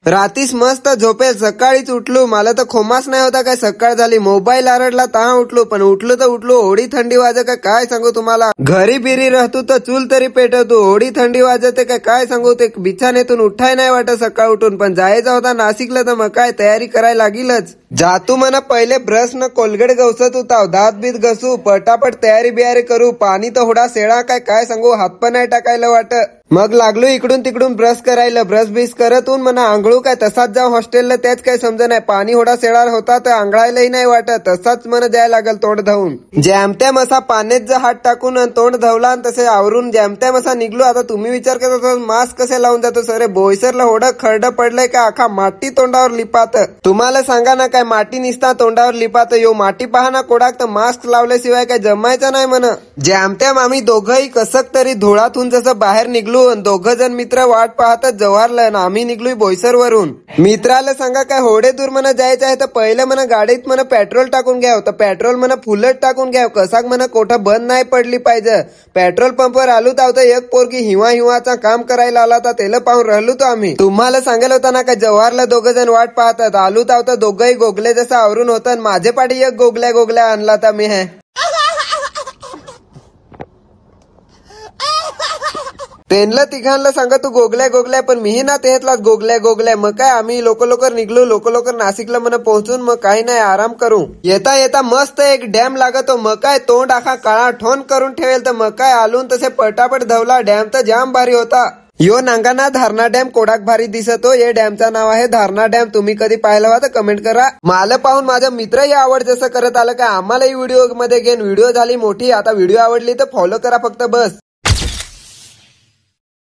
रात्रीच मस्त झोपेल, सकाळीच उठलो. मला तर खोमास नाही होता काय सकाळ झाली. मोबाईल आरडला तहा उठलो, पण उठलो तर उठलो. एवढी थंडी वाजत काय सांगू तुम्हाला. घरी बिरी राहतो तर चूल तरी पेटवतो. एवढी थंडी वाजते काय सांगू. ते बिछानेतून उठाय नाही वाटत सकाळ उठून. पण जायचं होता नाशिकला तर मग काय तयारी करायला लागीलच. जातू म्हणा पहिले ब्रश न कोलगेट गवसत होता, दात बीत घसू, पटापट तयारी बियारी करू. पाणी तर होडा सेळा काय सांगू, हात पण नाही टाकायला वाटत. मग लागलो इकडून तिकडून ब्रश करायला. ब्रश बिश करतून म्हणा आंघोळ काय तसाच जाऊ हॉस्टेलला, त्याच काय समज नाही. पाणी होडा सेळा होता तर आंघळायलाही नाही वाटत. तसाच मन जायला लागल तोंड धावून. जॅमत्याम असा पाण्यात जा हात टाकून तोंड धावला आणि तसे आवरून जॅमत्याम असा निघलो. आता तुम्ही विचार करत मास्क कसे लावून जातो सरे. बोईसरला होडं खरड पडलंय का आखा माती तोंडावर लिपात. तुम्हाला सांगा ना काय माती निसता तोंडावर लिपात. यो माती पहा ना कोडाक, तर मास्क लावल्याशिवाय काय जमायचं नाही म्हण. जॅमत्याम आम्ही दोघंही कसक तरी धुळातून जसं बाहेर निघलो. दोघ जण मित्र वाट पाहतच जवारलं ना आम्ही निघलोय बोईसर वरून. मित्राला सांगा काय होडे दूर म्हणा जायचं आहे तर पहिलं म्हणा गाडीत म्हणा पेट्रोल टाकून घ्याव. तर पेट्रोल म्हणा फुलच टाकून घ्याव. कसाक म्हणा कोठा बंद नाही पडली पाहिजे. पेट्रोल पंपवर आलो तर एक पोरगी हिवाचा काम करायला आला होता. त्याला पाहून राहिलो तो आम्ही. तुम्हाला सांगितलं होतं ना काय जवाहरला दोघ जण वाट पाहतात. आलो तर दोघंही गोगले जसं आवरून होतं. माझे पाठी एक गोगल्या आणला होता मी. हे त्यांना तिघांना सांगा तू गोगल्या, पण मीही ना तेतलाच गोगल्या. मग काय आम्ही लोक निघलो. लोक नाशिकला म्हणा पोहोचून मग काही नाही आराम करू. येता मस्त एक डॅम लागतो. मग काय तोंड आखा काळा ठोन करून ठेवेल. तर मग काय आलून तसे पटापट धावला. डॅम तर जाम भारी होता. यो नांगाना धारणा डॅम कोडाक भारी दिसतो. या डॅमचं नाव आहे धारणा डॅम. तुम्ही कधी पाहिलं हो तर कमेंट करा. मला पाहून माझा मित्रही आवड जसं करत आलं का आम्हालाही व्हिडिओ मध्ये घेऊन. व्हिडिओ झाली मोठी. आता व्हिडिओ आवडली तर फॉलो करा फक्त बस.